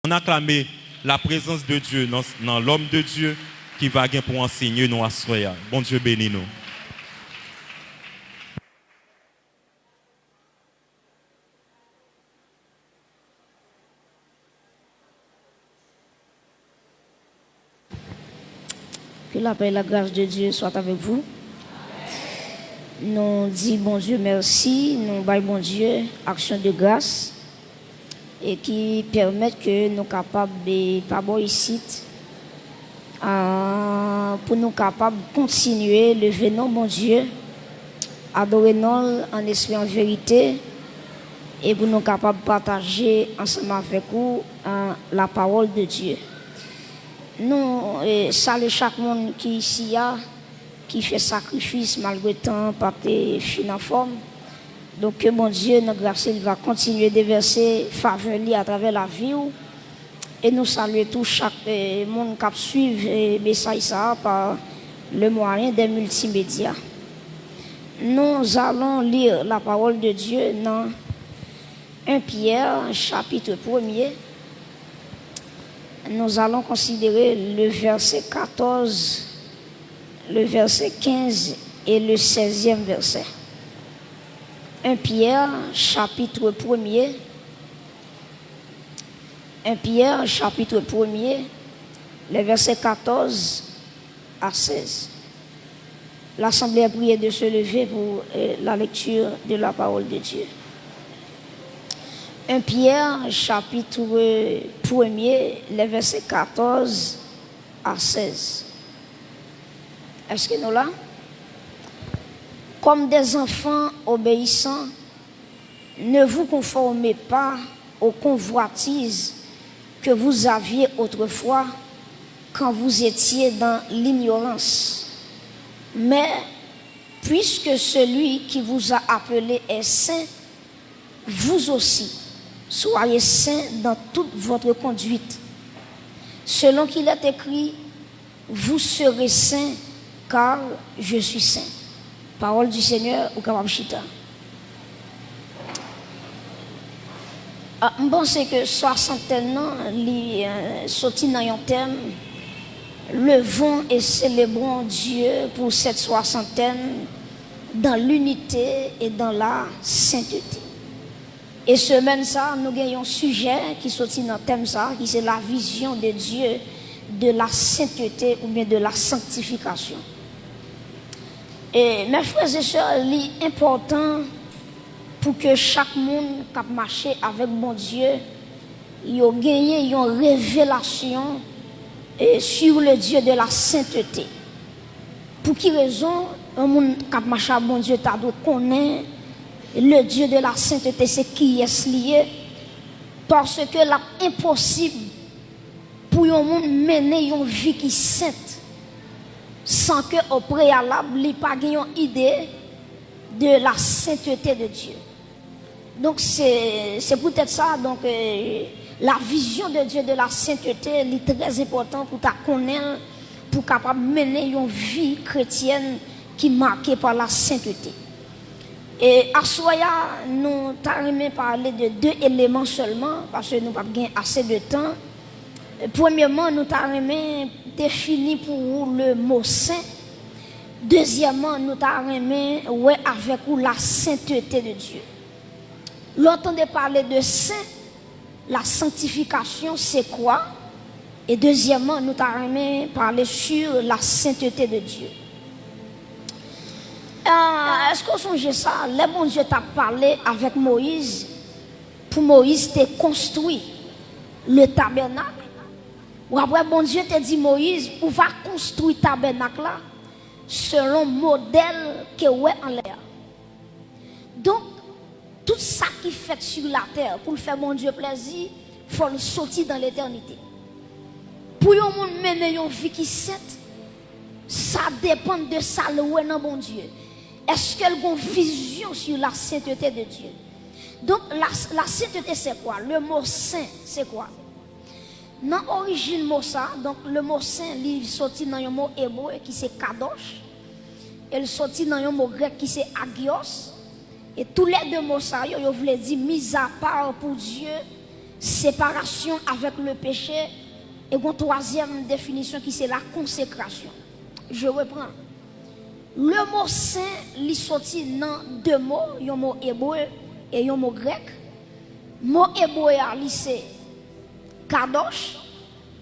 On acclame la présence de Dieu dans l'homme de Dieu qui va pour enseigner nous à soya. Bon Dieu bénis nous. Que la paix et la grâce de Dieu soient avec vous. Nous disons bon Dieu merci, nous baillons bon Dieu action de grâce et qui permettent que nous capables de pas ici pour nous capables de continuer le venon bon Dieu, adorer nous en esprit en vérité et pour nous capables de partager ensemble avec vous la parole de Dieu. Nous saluons chaque monde qui ici a, qui fait sacrifice malgré le temps, pas de fin en forme. Donc que mon Dieu, notre grâce, il va continuer de verser faveur à travers la vie. Et nous saluons tous chaque monde qui suit le message par le moyen des multimédias. Nous allons lire la parole de Dieu dans 1 Pierre, chapitre 1er. Nous allons considérer le verset 14, le verset 15 et le 16e verset. 1 Pierre, chapitre 1er. 1 Pierre, chapitre 1er, les versets 14 à 16. L'Assemblée a prié de se lever pour la lecture de la parole de Dieu. 1 Pierre, chapitre 1er, les versets 14 à 16. Est-ce que nous là? Comme des enfants obéissants, ne vous conformez pas aux convoitises que vous aviez autrefois quand vous étiez dans l'ignorance. Mais puisque celui qui vous a appelé est saint, vous aussi, soyez saints dans toute votre conduite. Selon qu'il est écrit, vous serez saints car je suis saint. Parole du Seigneur au Kababchita. Je pense que soixantaine ans, sorti dans un thème, levons et célébrons Dieu pour cette soixantaine dans l'unité et dans la sainteté. Et semaine ça, nous avons un sujet qui sortit dans le thème ça, qui c'est la vision de Dieu de la sainteté ou bien de la sanctification. Et mes frères et sœurs, il est important pour que chaque monde qui marche avec mon Dieu, il ait gagné une révélation sur le Dieu de la sainteté. Pour quelle raison un monde qui marche avec mon Dieu doit connaître le Dieu de la sainteté, c'est qui est lié? Parce que c'est impossible pour un monde mener une vie qui est sainte sans que au préalable, il n'y ait pas une idée de la sainteté de Dieu. Donc c'est peut-être ça, donc la vision de Dieu de la sainteté est très importante pour ta connaître, pour capable mener une vie chrétienne qui est marquée par la sainteté. Et à Soya, nous t'arrêtons parler de deux éléments seulement, parce que nous n'avons pas assez de temps. Premièrement, nous t'arrêtons définir pour vous le mot saint. Deuxièmement, nous t'arrêtons ouais avec vous la sainteté de Dieu. L'entendez parler de saint, la sanctification, c'est quoi? Et deuxièmement, nous t'arrêtons parler sur la sainteté de Dieu. Est-ce qu'on songe ça? Le bon Dieu t'a parlé avec Moïse. Pour Moïse, t'es construit le tabernacle. Ou après, bon Dieu t'a dit Moïse, on va construire le tabernacle là selon le modèle que ouais en l'air. Donc, tout ça qui fait sur la terre, pour le faire mon Dieu plaisir, il faut le sortir dans l'éternité. Pour un monde mener une vie qui sainte, ça dépend de ça le ouais dans bon Dieu. Est-ce qu'elle a une vision sur la sainteté de Dieu? Donc, la sainteté, c'est quoi? Le mot saint, c'est quoi? Dans l'origine mot ça, donc le mot saint, il sorti dans un mot hébreu qui c'est kadosh. Il sorti dans un mot grec qui c'est agios. Et tous les deux mots ça, ils voulaient dire mis à part pour Dieu, séparation avec le péché. Et une troisième définition qui c'est la consécration. Je reprends. Le mot saint, il sorti dans deux mots, un mot hébreu et un mot grec. Mot hébreu c'est kadosh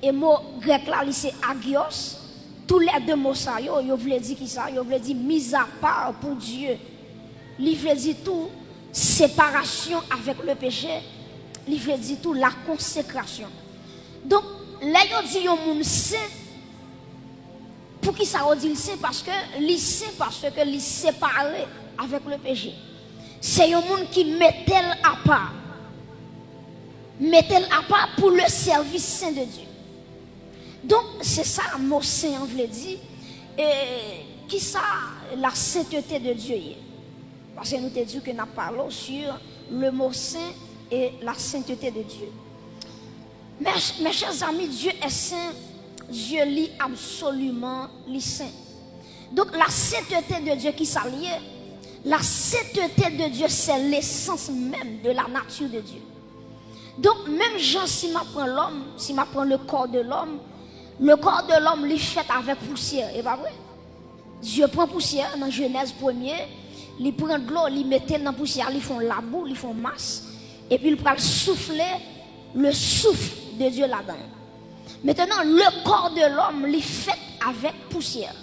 et mot grec là c'est agios. Tous les deux mots ça yo veut dire qui ça, yo veut dire mise à part pour Dieu. Il veut dire tout séparation avec le péché, il veut dire tout la consécration. Donc là yo dit un monde saint. Pour qui ça dit le saint parce que il séparé avec le péché. C'est un monde qui mettait à part. Mettait à part pour le service saint de Dieu. Donc c'est ça mot saint on veut dire et qui ça la sainteté de Dieu. Parce que nous te dit que nous parlons sur le mot saint et la sainteté de Dieu. Mes chers amis, Dieu est saint. Dieu lit absolument les saints. Donc la sainteté de Dieu qui s'allie, la sainteté de Dieu c'est l'essence même de la nature de Dieu. Donc même Jean si m'apprend l'homme, si m'apprend le corps de l'homme il fait avec poussière, et pas vrai? Dieu prend poussière dans Genèse 1er, il prend de l'eau, il mettait dans poussière, ils font la boue, ils font masse et puis il prend souffler le souffle de Dieu là-dedans. Maintenant, le corps de l'homme, il est fait avec poussière.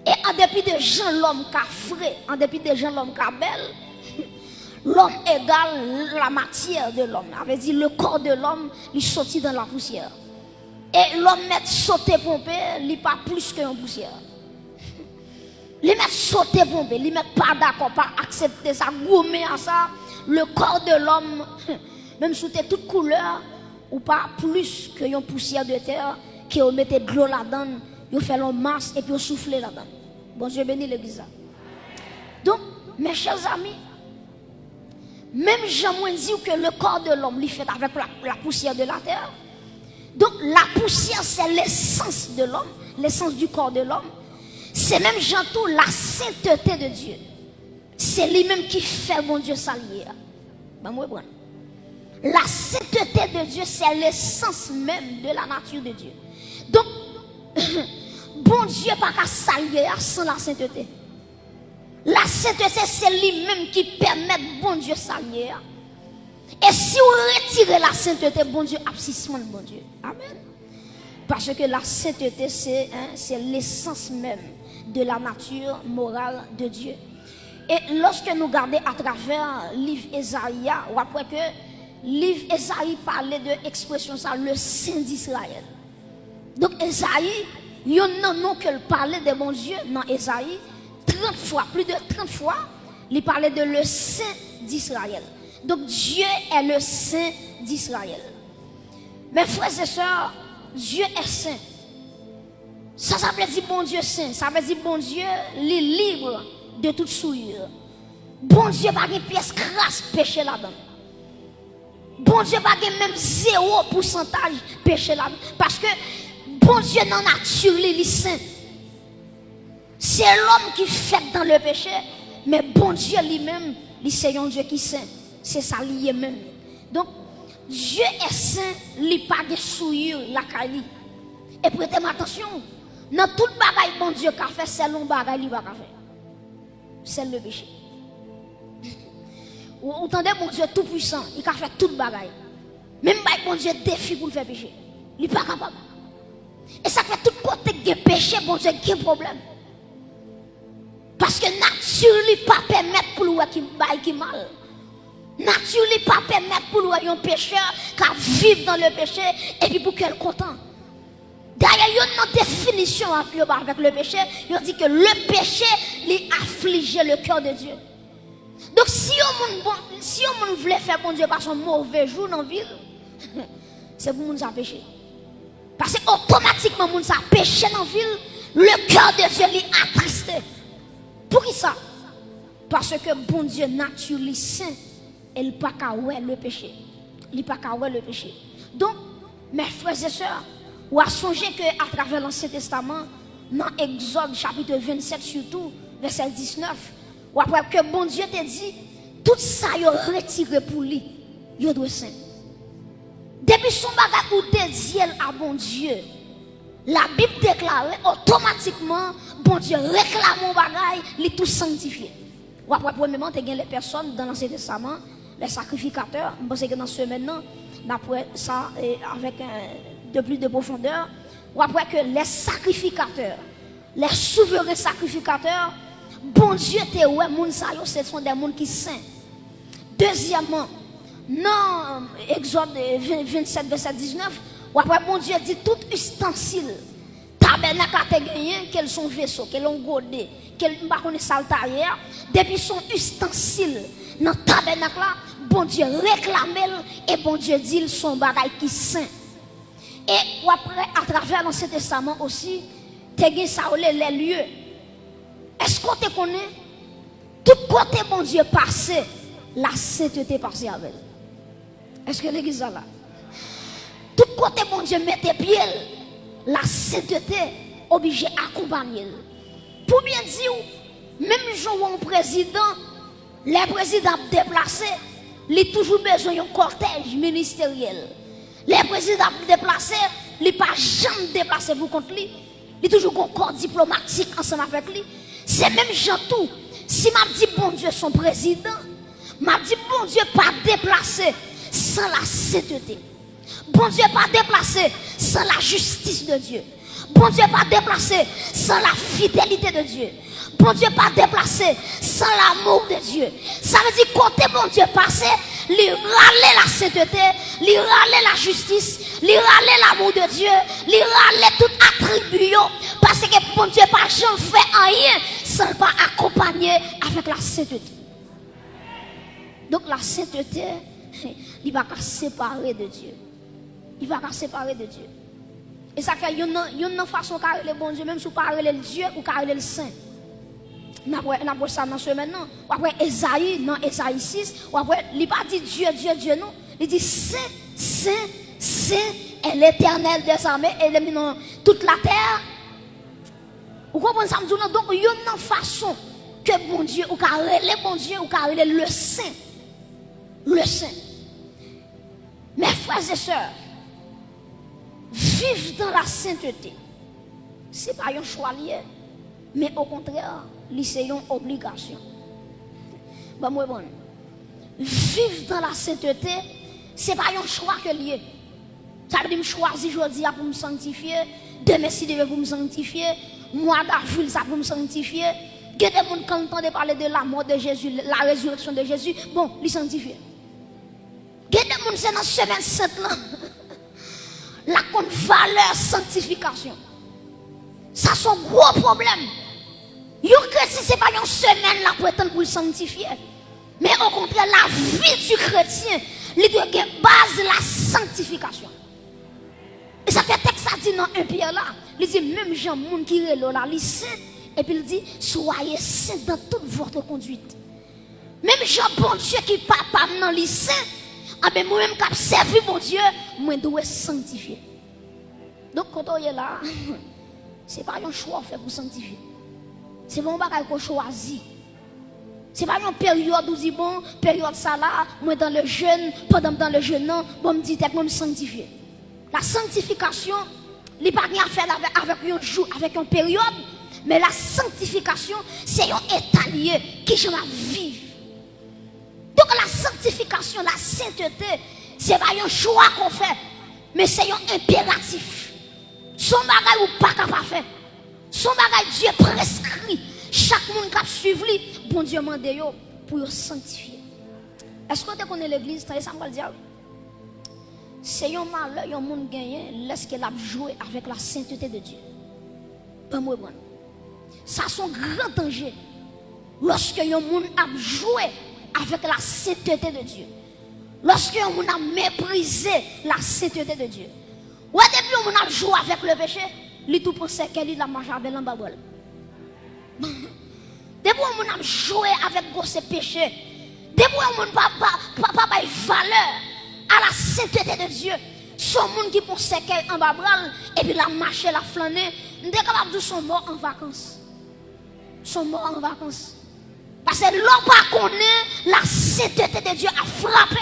Et en dépit de gens, l'homme qui a frais, en dépit de gens, l'homme qui a belle, l'homme égale la matière de l'homme. Ça veut dire le corps de l'homme, il sortit dans la poussière. Et l'homme met sauter pompé, il n'est pas plus qu'une poussière. Il met sauter pompé, il n'est pas d'accord, pas accepter ça, gommer à ça. Le corps de l'homme, même sous toute couleur, ou pas plus que une poussière de terre qui on mettait de l'eau là-dedans, on fait une masse et puis on souffle là-dedans. Bon Dieu bénit l'église. Donc, mes chers amis, même Jean dit que le corps de l'homme est fait avec la poussière de la terre. Donc, la poussière, c'est l'essence de l'homme, l'essence du corps de l'homme. C'est même Jean tout la sainteté de Dieu. C'est lui-même qui fait mon Dieu s'allier. Ben, moi, bon. La sainteté de Dieu, c'est l'essence même de la nature de Dieu. Donc, bon Dieu n'a pas qu'à s'allier sans la sainteté. La sainteté, c'est lui-même qui permet bon Dieu s'allier. Et si on retire la sainteté, bon Dieu, abscissement de bon Dieu. Amen. Parce que la sainteté, c'est l'essence même de la nature morale de Dieu. Et lorsque nous regardons à travers le livre Ésaïe, on voit que livre Ésaïe parlait de l'expression ça, le Saint d'Israël. Donc Ésaïe, il y a un nom qu'il parlait de mon Dieu dans Ésaïe, 30 fois, plus de 30 fois, il parlait de le Saint d'Israël. Donc Dieu est le Saint d'Israël. Mes frères et sœurs, Dieu est saint. Ça veut dire bon Dieu saint, ça veut dire bon Dieu les libre de toute souillure. Bon Dieu pas une pièce crasse péché là-dedans. Bon Dieu pas même 0% péché là-dedans. Parce que bon Dieu dans la nature, il est saint. C'est l'homme qui fait dans le péché, mais bon Dieu lui-même, c'est un Dieu qui est saint. C'est ça lié même. Donc, Dieu est saint, il n'est pas de souillure, la caille. Et prêtez attention, dans tout bagaille bon Dieu qu'a fait, c'est l'on bagaille il va faire. C'est le péché. Vous entendez bon Dieu tout puissant, il a fait toute bagaille. Même pas bon Dieu défi pour le faire péché. Il n'est pas capable. Et ça fait tout côté de péché, bon Dieu qui a un problème. Parce que nature ne pas permettre pour lui qui mal. Nature ne pas permettre pour lui un pécheur qui vivre dans le péché et puis pour qu'elle content. D'ailleurs, il y a une définition avec le péché. Il dit que le péché lui afflige le cœur de Dieu. Donc si on voulait faire bon Dieu par son mauvais jour dans la ville, c'est pour nous péché. Parce que automatiquement nous a péché dans la ville, le cœur de Dieu lui attristé. Pour qui ça? Parce que bon Dieu naturellement saint, il n'a pas qu'à le péché. Il n'a pas qu'à le péché. Donc, mes frères et sœurs, on a songé qu'à travers l'Ancien Testament, dans Exode chapitre 27 surtout, verset 19, ou après que bon Dieu te dit, tout ça il retiré pour lui, il doit saint. Depuis son bagage ou dédié à bon Dieu, la Bible déclare automatiquement, bon Dieu réclame mon bagage, il est tout sanctifié. Ou après, premièrement, tu as les personnes dans l'Ancien Testament, les sacrificateurs. Je pense que dans ce maintenant, d'après ça, avec de plus de profondeur, ou après que les sacrificateurs, les souverains sacrificateurs, bon Dieu, ce sont des gens qui sont saints. Deuxièmement, dans Exode 27, verset 19, ou après, bon Dieu dit tout ustensile, tabernacle a gagné, quels sont vaisseaux, quels ont godé, quels sont saltarières, depuis son ustensile, dans le tabernacle là, bon Dieu réclame et bon Dieu dit son bagage qui saint. Et ou après, à travers l'Ancien Testament aussi, tu as ça les lieux. Est-ce qu'on te connaît? Tout côté bon Dieu passé, la sainteté passée avec. Est-ce que l'église est là? Tout côté bon Dieu mettait pied, la sainteté obligée d'accompagner. Pour bien dire, même jour un président, les présidents déplacés, il a toujours besoin d'un cortège ministériel. Les présidents déplacés, il n'a pas jamais déplacé pour contre lui. Il a toujours un corps diplomatique ensemble avec lui. C'est même gens tout. Si m'a dit bon Dieu son président, m'a dit bon Dieu pas déplacé sans la sainteté. Bon Dieu pas déplacé sans la justice de Dieu. Bon Dieu pas déplacé sans la fidélité de Dieu. Bon Dieu pas déplacé sans l'amour de Dieu. Ça veut dire côté bon Dieu passé, lui râler la sainteté, lui râler la justice, lui râler l'amour de Dieu, lui râler tout attribut parce que bon Dieu pas jamais fait rien sans pas accompagner avec la sainteté. Donc la sainteté, il va pas séparer de Dieu. Il va pas séparer de Dieu. Et ça fait une façon car le bon Dieu même sous parler le Dieu ou car le saint. N'a pas ça dans ce maintenant. Ou après Esaïe dans Esaïe 6, ou après il pas dit Dieu Dieu non, il dit saint est l'Éternel des armées et il est dans toute la terre. Vous comprenez ça? Donc il y a une façon que bon Dieu ou car le bon Dieu ou car le saint. Le saint. Mes frères et sœurs, vivre dans la sainteté, ce n'est pas un choix lié, mais au contraire, c'est une obligation. Bon, vivre dans la sainteté, ce n'est pas un choix que lié. Ça veut dire que je choisis aujourd'hui pour me sanctifier, demain si Dieu pour me sanctifier, moi d'avril ça pour me sanctifier. Il y a des gens qui entendent parler de la mort de Jésus, la résurrection de Jésus, bon, les sanctifier. Il y a des gens qui sont dans la semaine sainte là. La compte valeur sanctification. Ça c'est un gros problème. Yo chrétien c'est pas une semaine là pour attendre pour le sanctifier. Mais au contraire la vie du chrétien, il doit avoir base la sanctification. Et ça fait texte ça dit dans un Pierre là, il dit même gens monde qui relo là, il saint et puis il dit soyez saints dans toute votre conduite. Même gens bon Dieu qui papa dans les saints. Ah ben moi-même qui servi mon Dieu, moi dois sanctifier. Donc quand on est là, c'est pas un choix fait pour sanctifier. C'est mon bagage qu'on choisit. C'est pas une période où dit bon, période ça là, moi dans le jeûne, pendant dans le jeûne non, bon me dit moi me sanctifier. La sanctification, il pas rien à faire avec un jour, avec une période, mais la sanctification, c'est un état lié qui je la vivre. Donc la sanctification, la sainteté, c'est pas un choix qu'on fait, mais c'est un impératif. Son bagage ou pas capable de faire. Son bagage Dieu prescrit. Chaque monde qui suit lui, bon Dieu mande pour le sanctifier. Est-ce que tu connais l'église? Ça me dire. C'est un malheur, un monde gagné, laisse qu'il a joué avec la sainteté de Dieu. Pas moi bon. Ça c'est un grand danger. Lorsque un monde a joué avec la sainteté de Dieu. Lorsque on a méprisé la sainteté de Dieu. Ou depuis on a joué avec le péché, il tout pensait qu'elle a mangé avec l'embabole. Depuis on a joué avec ce péché, depuis on n'a pas valeur à la sainteté de Dieu. Son monde qui pensait qu'elle en babral et puis la marché, la flâner, on est capable de son mort en vacances. Son mort en vacances. Parce que l'homme pas connaît la sainteté de Dieu a frappé.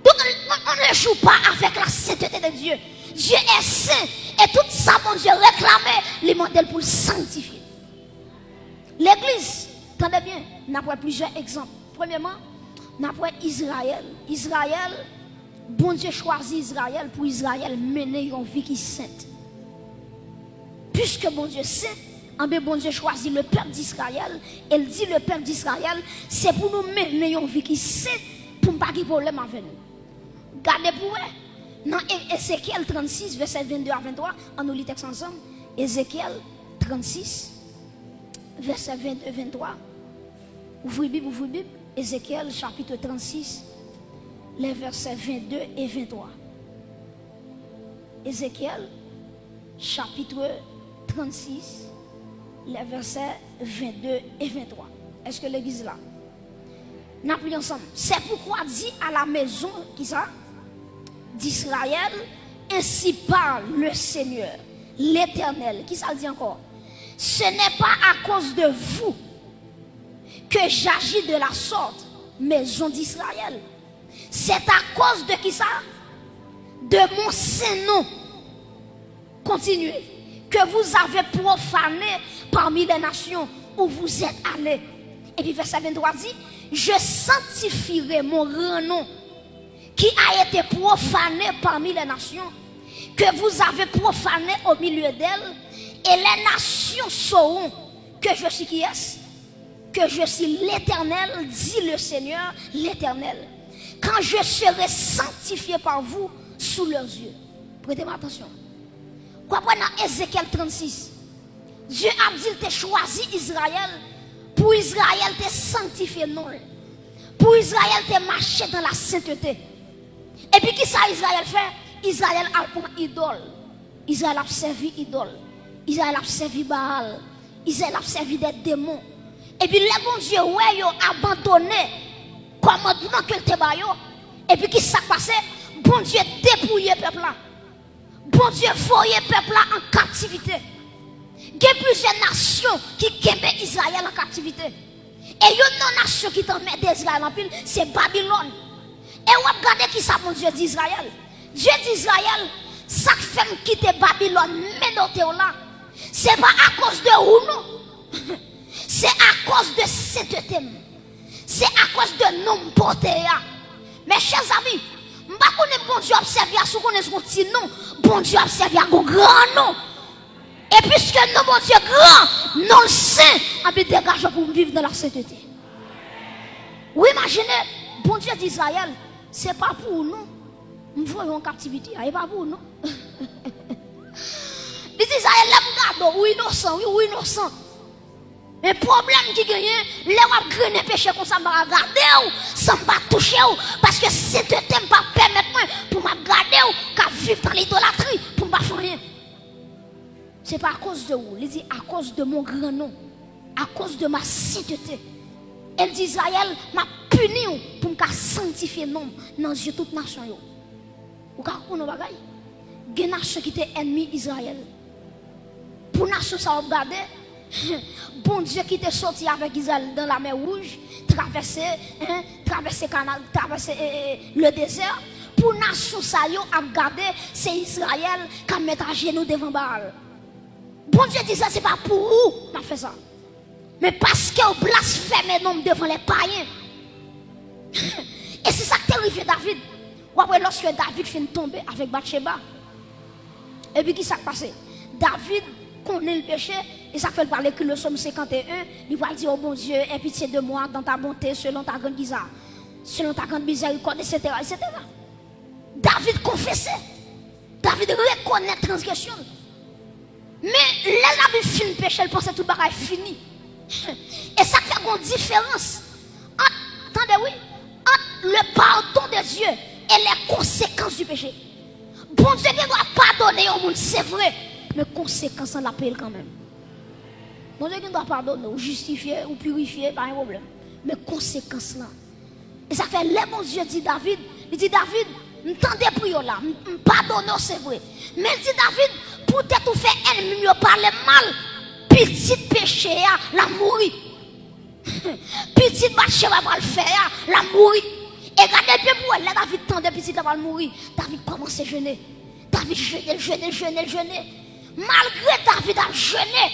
Donc, on ne joue pas avec la sainteté de Dieu. Dieu est saint. Et tout ça, mon Dieu, réclamait les modèles pour le sanctifier. L'église, attendez bien, n'a pas plusieurs exemples. Premièrement, n'a pas Israël. Israël, bon Dieu choisit Israël pour Israël mener une vie qui est sainte. Puisque bon Dieu saint, bon Dieu choisit le peuple d'Israël. Elle dit le peuple d'Israël, c'est pour nous mener une vie qui est sainte, pour ne pas avoir de problème avec nous. Gardez pour vous, dans Ézéchiel 36, verset 22 à 23, on nous lit texte ensemble. Ézéchiel 36, verset 22 à 23. Ouvrez Bible, ouvrez Bible. Ézéchiel chapitre 36, les versets 22 et 23. Ézéchiel chapitre 36, les versets 22 et 23. Est-ce que l'église là? Nous apprenons ensemble. C'est pourquoi dit à la maison qui ça? D'Israël, ainsi parle le Seigneur, l'Éternel. Qui ça dit encore? Ce n'est pas à cause de vous que j'agis de la sorte, maison d'Israël. C'est à cause de qui ça? De mon saint nom. Continuez. Que vous avez profané parmi les nations où vous êtes allés. Et puis verset 23 dit, je sanctifierai mon grand nom qui a été profané parmi les nations, que vous avez profané au milieu d'elles, et les nations sauront que je suis qui est-ce? Que je suis l'Éternel, dit le Seigneur, l'Éternel. Quand je serai sanctifié par vous sous leurs yeux. Prêtez-moi attention. Quoi dans Ézéchiel 36, Dieu a dit qu'il choisi Israël, pour Israël te sanctifier non. Pour Israël te marcher dans la sainteté. Et puis qui ça Israël fait? Israël a pour idole. Israël a servi idole. Israël a servi Baal. Israël a servi des démons. Et puis les bon Dieu ouais yo abandonné commandement que te ba yo. Et puis qui ça passé? Bon Dieu dépouillé peuple là. Bon Dieu voyait peuple là en captivité. Il y a plusieurs nations qui kembe Israël en captivité. Et une nation qui t'en met d'Israël en pile, c'est Babylone. Et on regarde qui ça mon Dieu d'Israël. Dieu d'Israël, ça fait quitter Babylone, mais dans là. C'est pas à cause de ou non. C'est à cause de sainteté. C'est à cause de nom porté. Mes chers amis, je ne sais pas bon Dieu observe à ce qu'on est son petit nom. Bon Dieu observe à un grand nom. Et puisque nous, bon Dieu grand, non le saint, on peut dégager pour vivre dans la sainteté. Oui, imaginez, bon Dieu d'Israël, ce n'est pas pour nous. Nous voyons en captivité, ce n'est pas pour nous. Les Israéliens l'aiment ou innocent, oui, ou innocent. Mais le problème qui gagne, les gens qui gagnent péché comme ça, je vais regarder, sans me toucher, parce que si tu ne pas permettre pour me garder, qu'à vivre dans l'idolâtrie, pour ne pas faire rien. Ce n'est pas à cause de vous, il dit à cause de mon grand nom, à cause de ma sainteté. Elle dit Israël m'a puni pour me sanctifier nom dans les yeux de toute nation. Vous comprenez ce bagay? Il y a une nation qui était ennemi Israël. Pour nation ça regarder, bon Dieu qui était sorti avec Israël dans la mer Rouge, traverser canal, traverser le désert. Pour nation ça yo a regarder, c'est Israël qui a mis à genoux devant Baal. Bon Dieu dit ça, c'est pas pour vous m'a fait ça. Mais parce que vous blasphémez nom devant les païens. Et c'est ça qui est arrivé David. Ou après lorsque David finit tomber avec Bathsheba. Et puis qui s'est passé? David connaît le péché et ça fait parler que le psaume 51, il va dire oh bon Dieu, aie pitié de moi dans ta bonté selon ta grande bizarre, selon ta grande miséricorde, etc., etc. David confessait. David reconnaît la transgression. Mais là, la vie finit péché, elle pensait tout le bagage fini. Et ça fait une différence. Attendez, oui. Entre le pardon de Dieu et les conséquences du péché. Bon Dieu qui doit pardonner au monde, c'est vrai. Mais conséquences, on l'appelle quand même. Bon Dieu qui doit pardonner, ou justifier, ou purifier, pas un problème. Mais conséquences là. Et ça fait, les bon Dieu dit David, il dit David, m'tendez prière là, pardonne, c'est vrai. Mais il dit David, pour te tout faire ennemi, parler mal, petit péché, la mourir. Petit péché va le faire, la mourir. Et regardez bien pour elle, là, David tendait petit là va mourir. David commence à jeûner. David jeûner. Malgré David a jeûné.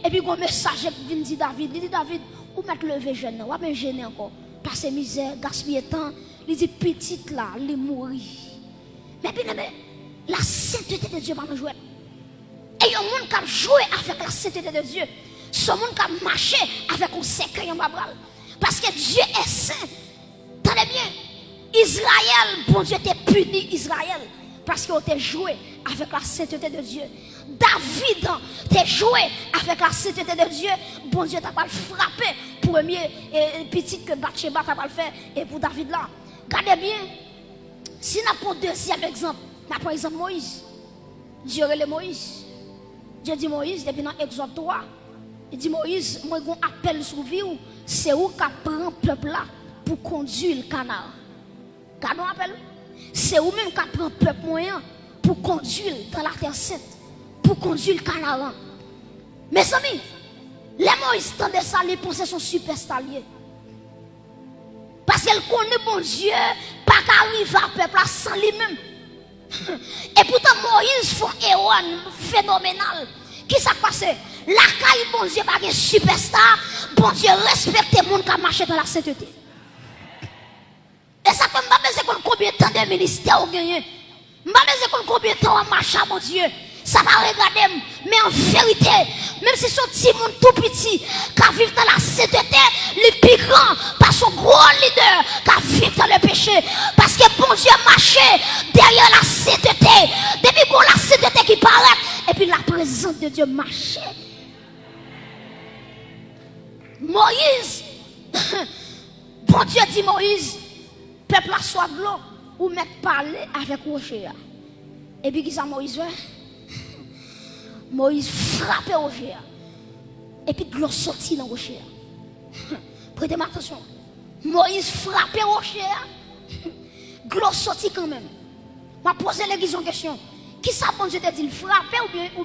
Et puis, un message qui vient dire David, il dit David, où mettre lever jeûne, ou bien jeûner encore. Passer misère, gaspiller temps. Il dit petite là, il mourir. Mais bien aimé, la sainteté de Dieu va nous jouer. Et il y a un monde qui a joué avec la sainteté de Dieu. Ce monde qui a marché avec un secret en babral. Parce que Dieu est saint. Tenez bien, Israël, bon Dieu t'a puni Israël. Parce qu'il t'a joué avec la sainteté de Dieu. David t'a joué avec la sainteté de Dieu. Bon Dieu t'a pas frappé. Premier petit que Bathsheba t'a pas le fait. Et pour David là, regardez bien. Si nous prenons deuxième exemple, nous prenons exemple Moïse. Dieu relève Moïse. Dieu dit Moïse, depuis dans Exode 3, il dit Moïse, moi j'ai un appel sur vous, c'est où qui prend le peuple là pour conduire le canal. Quand on appelle, c'est où même qui prend le peuple moyen pour conduire dans la terre sainte, pour conduire le canal. Mes amis, les Moïse tendait ça, les pensées sont super staliers. Parce qu'elle connaît bon Dieu, pas qu'arrive à peuple sans lui-même. Et pourtant Moïse fait un héros phénoménal. Qui s'est passé? La caille bon Dieu pas un superstar. Bon Dieu respecte les gens qui marché dans la sainteté. Et ça fait que combien de temps de ministère vous gagnez. Je ne combien de temps on marche à mon Dieu. Ça va regarder, mais en vérité, même si son petit monde tout petit qui vit dans la sainteté, les plus grands par son gros leader qui vit dans le péché. Parce que bon Dieu marchait derrière la sainteté. Depuis qu'on la sainteté qui paraît, et puis la présence de Dieu marchait. Moïse, bon Dieu dit Moïse, peuple a soif de l'eau, ou mettre parler avec Rocher. Et puis qui ça Moïse fait? Moïse frappait Rocher. Et puis de l'eau sortit dans Rocher. Prêtez attention. Moïse frappait Rocher. De l'eau sortit quand même. Je vais poser l'église en question. Qui ça bon Dieu te dit frapper ou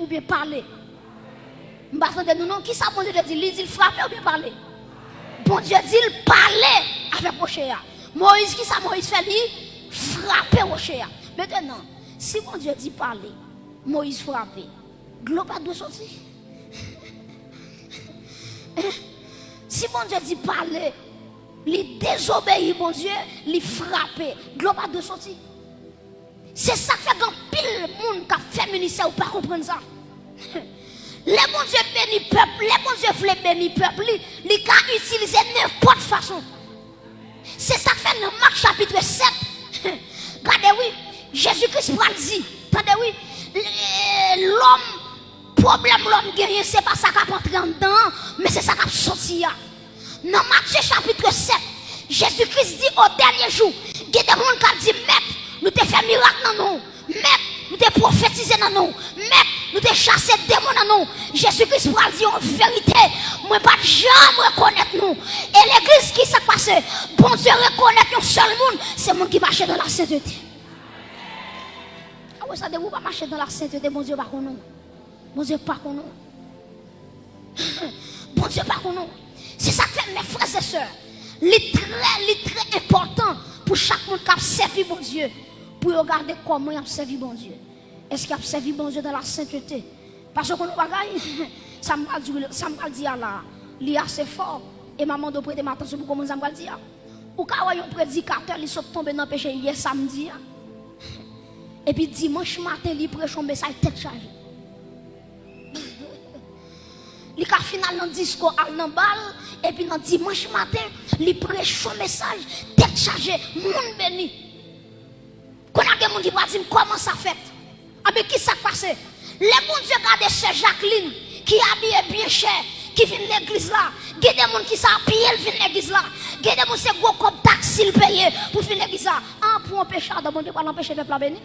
bien parler? Je vais nous non. Qui ça bon Dieu te dit frapper ou bien parler? Bon Dieu dit parler avec Rocher. Moïse, qui ça Moïse fait lui? Frapper Rocher. Maintenant, si bon Dieu dit parler, Moïse frappé. L'eau pas doit sortir. Si bon Dieu dit parler, il désobéit, bon Dieu, il frappe. L'eau pas doit sortir. C'est ça qui fait qu'un pile monde qui a fait ministère ou pas comprendre ça. Les bon Dieu béni peuple, les bon Dieu voulait béni peuple, il a utilisé n'importe façon. C'est ça qui fait dans Marc chapitre 7. Regardez, oui, Jésus-Christ dit, attendez, oui, problème l'homme guéri, c'est pas ça qui a entré en dedans, mais c'est ça qui a sorti. Dans Matthieu chapitre 7, Jésus-Christ dit au dernier jour, il y a des gens qui ont dit, Maître, nous t'ai fait miracle dans nous, Maître, nous t'ai prophétisé dans nous, Maître, nous t'ai chassé des démons dans nous. Jésus-Christ va dire en vérité, moi pas jamais reconnaître nous. Et l'église qui s'est passée, bon Dieu reconnaît un seul monde, c'est le monde qui marche dans la sainteté. Ah oui, ça ne vous pas marcher dans la sainteté, bon Dieu pas qu'on nous. Bon Dieu pas qu'on nous. Bon Dieu pas qu'on nous. C'est ça que fait mes frères et sœurs. C'est très important pour chaque monde qui a servi bon Dieu. Pour regarder comment il a servi bon Dieu. Est-ce qu'il a servi bon Dieu dans la sainteté? Parce que nous bagaille, ça m'a dit là, il est assez fort. Et maman doit prêter attention pour comment ça m'a dit. Ou quand un prédicateur, il sont tombé dans le péché hier samedi. Et puis dimanche matin, il prêche un message tête chargée. Il a final dans le discours à l'embal. Et puis dans dimanche matin, il prêche un message tête chargée, monde béni. Quand on a des gens qui disent comment ça fait? Avec qui ça passe? Les bons Dieu regardent Sœur Jacqueline qui habille bien cher, qui vient de l'église là. Il y a des gens qui s'habillent, ils viennent de l'église là. Il y a des gens qui sont gros comme taxi payé pour venir de l'église là. Ah, pour un pécheur, bon Dieu, pas l'empêcher de peuple béni.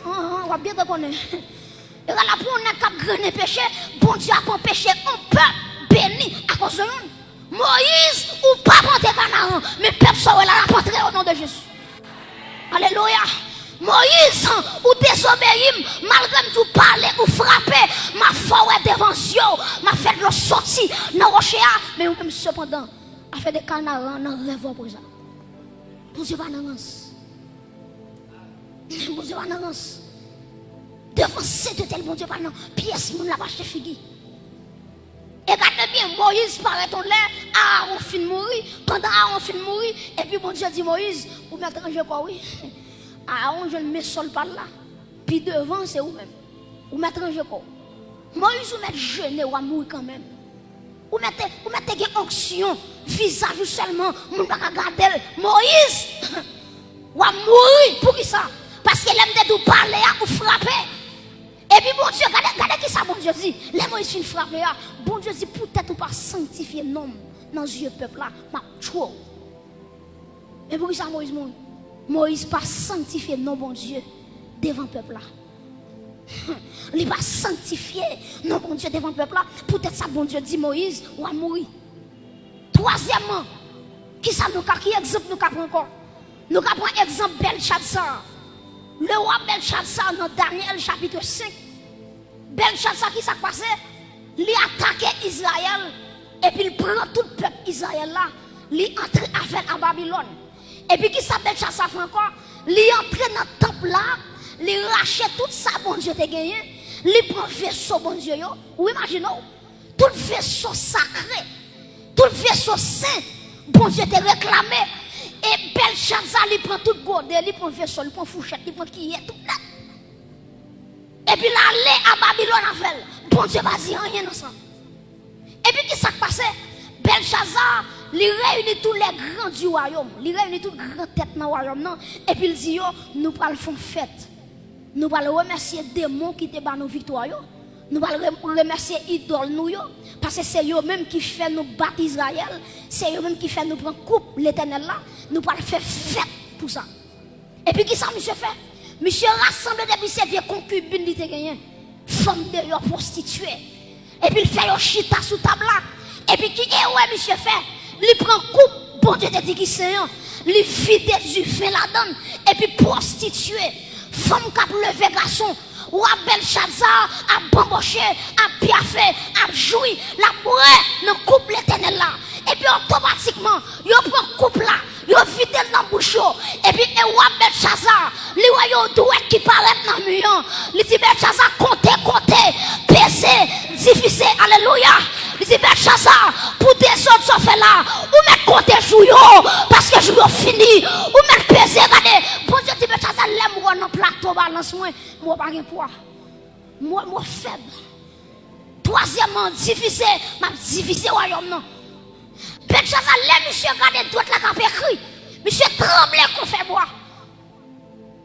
On va bien te connaître. Et là, pour un cap de péché, bon Dieu a empêché un peuple béni à cause de nous. Moïse, ou pas monter Canaan, mais le peuple sera là à rentrer au nom de Jésus. Alléluia. Moïse, ou désobéir, malgré tout parler ou frapper, ma forêt devant Dieu, m'a fait le sortir dans le rocher, mais même cependant, a fait des canards dans le rêve pour ça. Bon Dieu pas d'avance. Bon Dieu pas d'avance. Devant cette tel bon Dieu pas non. Pièce moun la vache figi. Et regardez bien, Moïse paraît en l'air, Aaron fin mourir, pendant Aaron fin mourir, et puis bon Dieu dit Moïse, vous mettez en jeu quoi oui. Aaron je le mets sol par là. Puis devant c'est vous-même. Vous mettez en jeu quoi. Moïse vous mettez jeûner ou à mourir quand même. Vous mettez une onction, visage seulement, vous pas regarder. Moïse, ou à mourir pour qui ça? Parce qu'il aime de parler ou frapper. Et puis bon Dieu, regardez qui ça bon Dieu dit. Les Moïse fin frapper, bon Dieu dit peut-être ou pas sanctifier l'homme dans le yeux peuple là, m'a trop. Et pour qui ça Moïse mourit? Moïse pas sanctifier non bon Dieu devant peuple là. Il va sanctifier non bon Dieu devant le peuple là. Peut-être ça bon Dieu dit Moïse ou à mourir. Troisièmement, qui ça nous qui exemple nous prend encore? Nous prenons exemple Belshazzar. Le roi Belshazzar dans Daniel chapitre 5. Belshazzar qui s'est passé? Il attaque Israël et puis il prend tout le peuple Israël là, il entre avec à Babylone. Et puis qui ça Belshazzar fait encore? Il entre dans le temple là. Il rachète tout ça, bon Dieu, te gagné. Il prend vaisseau, bon Dieu, yo. Ou imaginez, tout le vaisseau sacré, tout le vaisseau saint, bon Dieu, te réclamé. Et Belshazzar, il prend tout le godet, il prend vaisseau, il prend fourchette, il prend qui est tout là. Et puis là, aller à Babylone avec, bon Dieu, va dire rien dans ça. Et puis, qui s'est passé? Belshazzar, il réunit tous les grands du royaume, il réunit toutes les grandes têtes dans le royaume, et puis il dit, yo, nous allons faire fête. Nous allons remercier les démons qui te battent nos victoires. Nous allons remercier les idoles nous. Parce que c'est eux-mêmes qui font nous battre Israël. C'est eux-mêmes qui font nous prendre coupe l'éternel là. Nous allons faire fête pour ça. Et puis, qui ça, monsieur fait? Monsieur rassemble depuis ses vieux concubines qui te gagné. Femme de leur prostituée. Et puis, il fait un chita sous table là. Et puis, qui est ouais, monsieur fait? Il prend coupe. Bon Dieu te dit qui c'est. Il vide du vin la donne. Et puis, prostituée. Femme qui a levé garçon, ou à Belshazzar, à bamboché, à piaffé, à joui, la bourrée, nous coupe l'éternel là. Et puis automatiquement, il prend coupe là, il vide dans la bouche, et puis il voit Belshazzar, il voit doué qui paraît dans le mur. Il dit Belshazzar, comptez, peser, difficile, alléluia. Il dit Belshazzar, pour des autres ça fait là, ou mettre compter jouyo, parce que je veux fini, ou mettre peser, regardez. Bon Dieu dit Belshazzar, l'aime dans plateau, balance moi pas de poids. Moi faible. Troisièmement, difficile, m'a difficile royaume non. Belshazzar, les monsieur regardez droite la cap écrit. Monsieur tremble qu'on fait boire.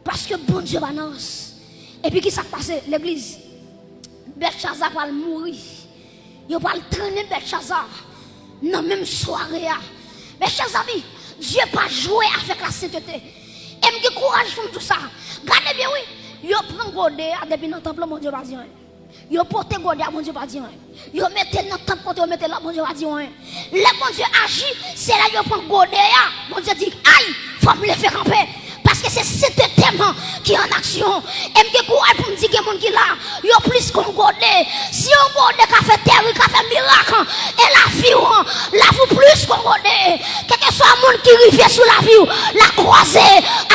Parce que bon Dieu balance. Et puis qui s'est passé l'église? Belshazzar va mourir. Il va traîner Belshazzar dans même soirée. Mais chers amis, Dieu pas jouer avec la sainteté. Et me courage pour tout ça. Regardez bien oui. Yo prend godet depuis dans le temple mon Dieu va dire. Yo porte godet mon Dieu va dire. Yo mettez dans le temple quand yo mettez là mon Dieu va dire. Le bon Dieu agit, c'est là yo prend godet mon Dieu dit aïe, faut me le faire camper. Parce que c'est ce thème qui est en action. Et me courage pour me dire que les gens qui là, ils ont plus qu'on godet. Si on godet qui a fait terre, qui a fait miracle, et la vie plus qu'on godet. Quel que soit le monde qui arrive sous la vie, la croiser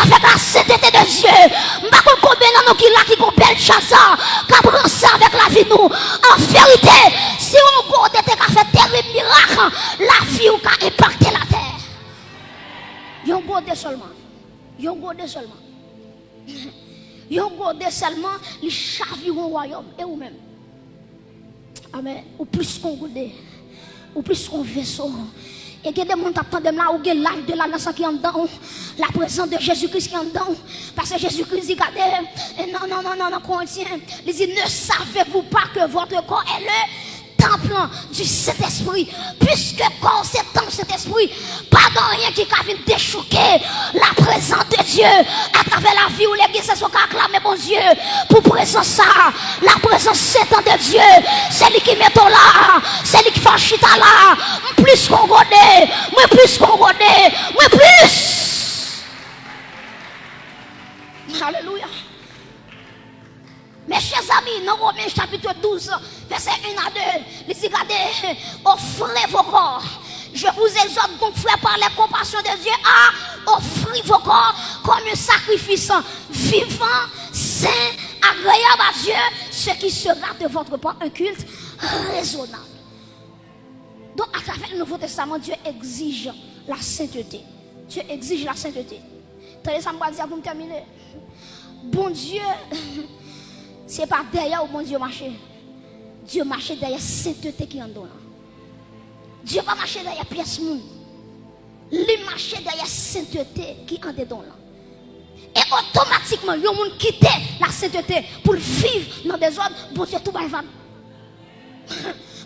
avec la sainteté de Dieu. Je ne sais pas combien de nous qui là qui ont Belshazzar, qui a pris ça avec la vie nous. En vérité, si on godet qui a fait terre et miracle, la vie qui a impacté la terre. Ils ont godet seulement. Yon gode seulement. Yon gode seulement, les chaviront au royaume. Et vous-même. Amen. Ou plus qu'on gode. Ou plus qu'on vaisseau. Et que des gens t'attendent là, ou que l'âge de la nation qui est en dedans. La présence de Jésus-Christ qui est en dedans. Parce que Jésus-Christ dit, regardez, non, Corinthiens. Il dit, ne savez-vous pas que votre corps est le temple du Saint-Esprit, puisque quand c'est temple Saint-Esprit, pas de rien qui vient déchouquer la présence de Dieu à travers la vie où l'église se soit acclamée, mon Dieu, pour présence ça, la présence sainte de Dieu, c'est lui qui met là, c'est lui qui fait chita là, plus qu'on connaît, moi plus qu'on connaît, moi plus. Alléluia. Mes chers amis, dans Romains chapitre 12, verset 1 à 2, il dit, regardez, offrez vos corps Je vous exhorte donc, frères, par les compassions de Dieu, à offrir vos corps comme un sacrifice vivant, saint, agréable à Dieu, ce qui sera de votre part un culte raisonnable. Donc, à travers le Nouveau Testament, Dieu exige la sainteté. Dieu exige la sainteté. Tenez, ça me va dire pour me terminer. Bon Dieu, c'est pas derrière où bon Dieu marche. Dieu marche derrière la sainteté qui est en dedans. Dieu va marcher derrière pièce moun. Il marche derrière la sainteté qui est en dedans. Et automatiquement, il y a des gens qui quittent la sainteté pour vivre dans des ordres. Bon Dieu, tout va le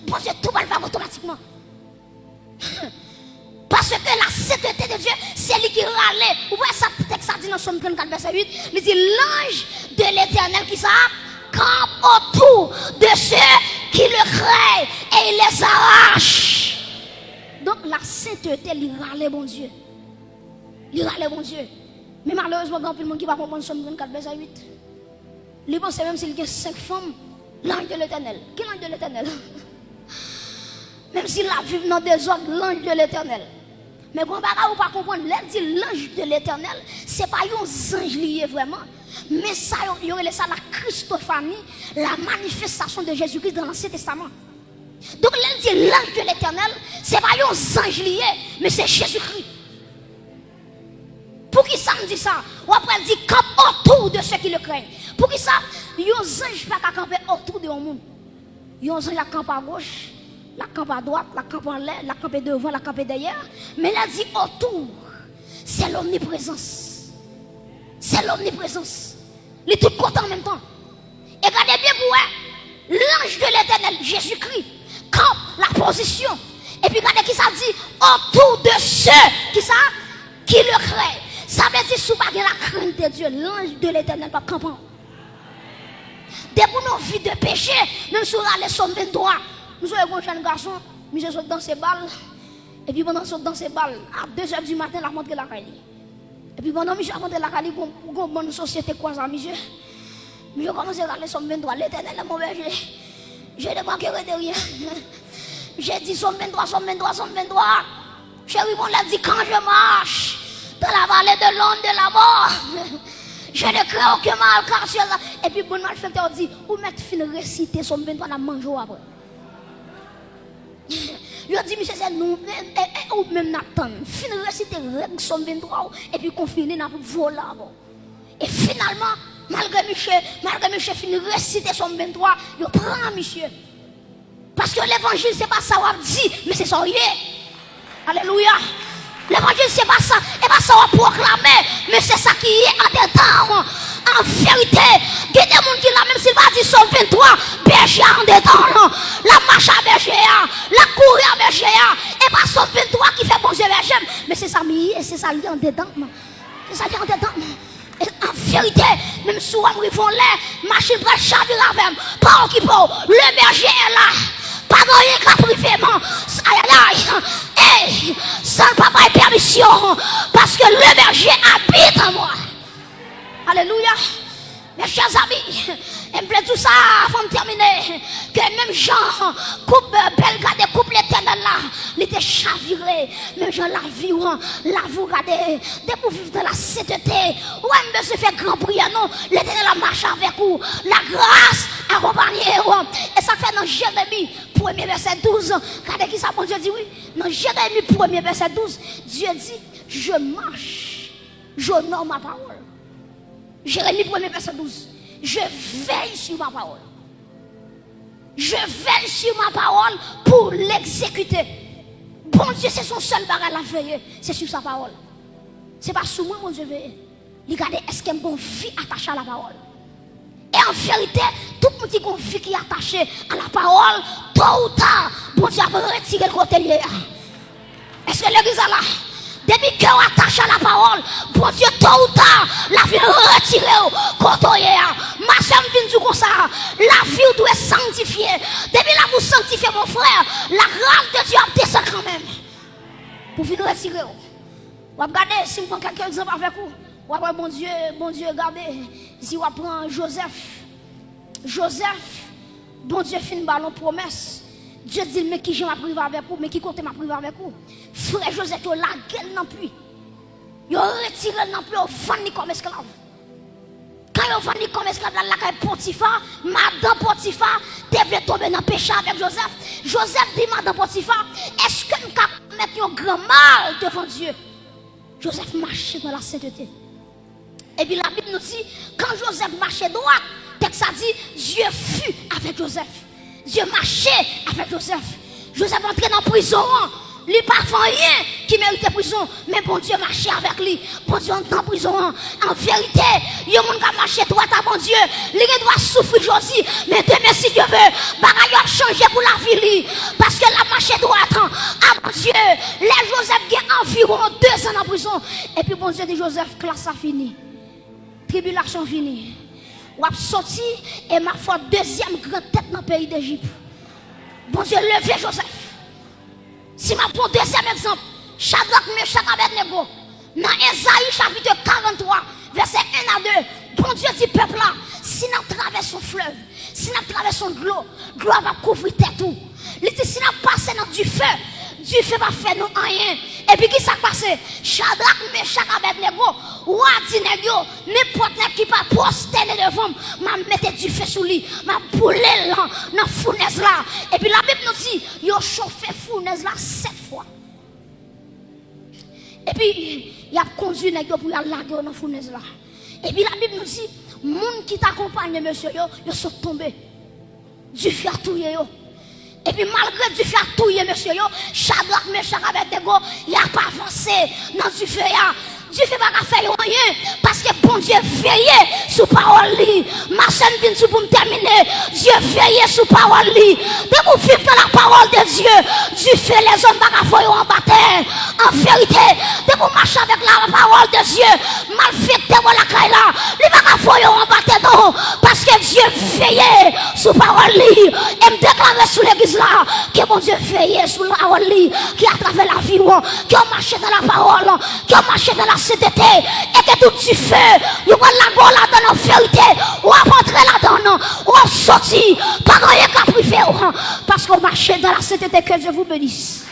Bon Dieu, tout va le automatiquement. Parce que la sainteté de Dieu, c'est lui qui râle. Vous voyez ça, texte ça dit dans Somme 34, verset 8. Il dit l'ange de l'Éternel qui ça campe autour de ceux qui le craignent et il les arrache. Donc la sainteté, il râle bon Dieu. Il râle bon Dieu. Mais malheureusement, il y a plus de monde qui va comprendre Somme 34, verset 8. Il pense même s'il y a 5 femmes, l'ange de l'Éternel. Quel ange de l'Éternel? Même s'il a vécu dans des ordres, l'ange de l'Éternel. Mais quand on ne pas comprendre, l'ange de l'Éternel, ce n'est pas un ange lié vraiment. Mais ça, il y a ça la Christophanie, la manifestation de Jésus-Christ dans l'Ancien Testament. Donc, l'ange de l'Éternel, ce n'est pas un ange lié, mais c'est Jésus-Christ. Pour qui ça me dit ça? Ou après, il dit campe autour de ceux qui le craignent. Pour qui ça? Il y a un ange pas qu'à camper autour de monde. Il y a un ange qui campe à gauche. La campe à droite, la campe en l'air, la campe devant, la campe derrière. Mais là, dit autour, c'est l'omniprésence. C'est l'omniprésence. Il est tout content en même temps. Et regardez bien pour l'ange de l'Éternel, Jésus-Christ, campe la position. Et puis regardez qui ça dit autour de ceux qui le craignent. Ça veut dire sous pas la crainte de Dieu, l'ange de l'Éternel pas campant. Dès pour nos vies de péché, même sur les sommes de droit. Nous sommes un jeune garçon, monsieur saute dans ses balles. Et puis pendant saute dans ses balles, à 2h du matin, la montre la caille. Et puis pendant monsieur a montré la caille, pour une bonne société quoi ça, monsieur. Monsieur commence à aller sur 23, l'Éternel est mauvais. J'ai débarqué de rien. J'ai dit somme 23. Chérie, on l'a dit quand je marche dans la vallée de l'ombre de la mort. Je ne crains aucun mal car sur là. Et puis bon malfaiteur dit, ou mettre fin réciter somme 23 dans manger après. Il a dit, monsieur, c'est nous, ou même Nathan, fin réciter règle somme 23, et puis qu'on finit dans le vol là. Et finalement, malgré monsieur fin réciter somme 23, il prend monsieur. Parce que l'évangile, c'est pas ça qu'on dit, mais c'est ça. Alléluia. L'évangile, c'est pas ça, et pas ça qu'on proclame, mais c'est ça qui est en dedans. En vérité, il y a des gens qui là, même s'il va dire son 23, berger en dedans, la marche à berger, la courir à berger, et pas son 23 qui fait bon Dieu berger, mais c'est ça, c'est ça lié en dedans. C'est ça lié en dedans. Et en vérité, même si on arrive en l'air, machine va chavirer avec, pas qui peut, le berger est là. Pas rien qu'à privément. Aïe, aïe. Sans papa et permission. Parce que le berger habite en moi. Alléluia. Mes chers amis, il me plaît tout ça avant de terminer. Que même Jean, coupe belle garde, coupe l'éternel là, il était chaviré. Même Jean la vie, regardez, dès pour vivre dans la sainteté, ouais, mais se fait grand prière, non, l'éternel a marché avec vous, la grâce accompagnée. Et ça fait dans Jérémie, 1er verset 12, regardez qui ça, bon Dieu dit oui, dans Jérémie, 1er verset 12, Dieu dit, je marche, j'honore ma parole. Jérémie 1er verset 12. Je veille sur ma parole. Je veille sur ma parole pour l'exécuter. Bon Dieu, c'est son seul bagage à veiller. C'est sur sa parole. C'est pas sur moi, mon Dieu, veille. Regardez, est-ce qu'il y a une vie attachée à la parole? Et en vérité, tout le monde qui a une vie qui est attachée à la parole, tôt ou tard, bon Dieu va retirer le côté lié. Est-ce que l'église est là? Depuis qu'on attache à la parole, bon Dieu, tôt ou tard, la vie retirée, côtoyer. Ma soeur me dit comme ça, la vie doit sanctifier. Depuis là, vous sanctifiez mon frère, la grâce de Dieu a descend quand même. Pour venir retirer. Vous regardez, si vous prenez quelques exemples avec vous, vous regardez, bon Dieu, regardez, si vous prenez Joseph, bon Dieu fait une ballon promesse. Dieu dit, mais qui j'ai m'a privé avec vous, mais qui compte m'a privé avec vous. Frère Joseph, la gueule non plus. Ils ont retiré non plus, ils ont vendu comme esclave. Quand ils ont vendu comme esclave, la caille Potiphar, madame Potiphar, devait tomber dans le péché avec Joseph. Joseph dit, madame Potiphar, est-ce que nous pouvons mettre un grand mal devant Dieu? Joseph marchait dans la sainteté. Et puis la Bible nous dit, quand Joseph marchait droit, texte a dit, Dieu fut avec Joseph. Dieu marchait avec Joseph. Joseph entrait dans la prison. Il n'y a pas rien qui méritait prison. Mais bon Dieu marchait avec lui. Bon Dieu entre en prison. En vérité, il y a des gens qui marchent droit à bon Dieu. Il doit souffrir aujourd'hui. Mais demain, si Dieu veut, bagaille a changé pour la vie. Parce que la marche droite à bon Dieu. Les Joseph ont environ 2 ans en prison. Et puis bon Dieu dit Joseph, classe a fini. Tribulation finie. Ou a sorti et ma foi deuxième grande tête dans le pays d'Égypte. Bon Dieu, levez Joseph. Si ma prends deuxième exemple, Shadrach, Meshach, Abednego, dans Ésaïe chapitre 43, verset 1 à 2, bon Dieu dit peuple là, si nous traversons un fleuve, si nous traversons de l'eau va couvrir tout. Il dit si nous passons dans du feu va faire nous rien. Et puis qui s'est passé? Shadrach, Meshach, Abednego, ou a dit n'importe qui pas prosterner devant, m'a mettre du feu sous lui, m'a brûlé là, dans la fournaise là. Et puis la Bible nous dit, il a chauffé la fournaise là 7 fois. Et puis, il a conduit les gens pour aller dans la fournaise là. Et puis la Bible nous dit, les gens qui t'accompagnent, monsieur, ils sont tombés. Du feu à touiller. Et puis malgré du feu à touiller, monsieur, Shadrach, Meshach, Abednego, il a pas avancé dans du feu. Dieu ne fait pas faire rien parce que bon Dieu veille sous parole. Ma chaîne vient sous pour me terminer. Dieu veille sous parole. De vous vivre dans la parole de Dieu, Dieu fait les hommes pas faire en bataille. En vérité, de vous marcher avec la parole de Dieu, mal fait de la caille là, il va pas faire en bataille non parce que Dieu veille sous parole. Et me déclarer sous l'église là que bon Dieu veille sous la parole qui a travers la vie, qui a marché dans la parole, qui a marché dans la cet été et que tout du feu, vous allez la go là dans la vérité, ou à rentrer là-dedans, ou à sortir, pas rien qu'à priver, parce qu'on marche dans la sainteté. Que Dieu vous bénisse.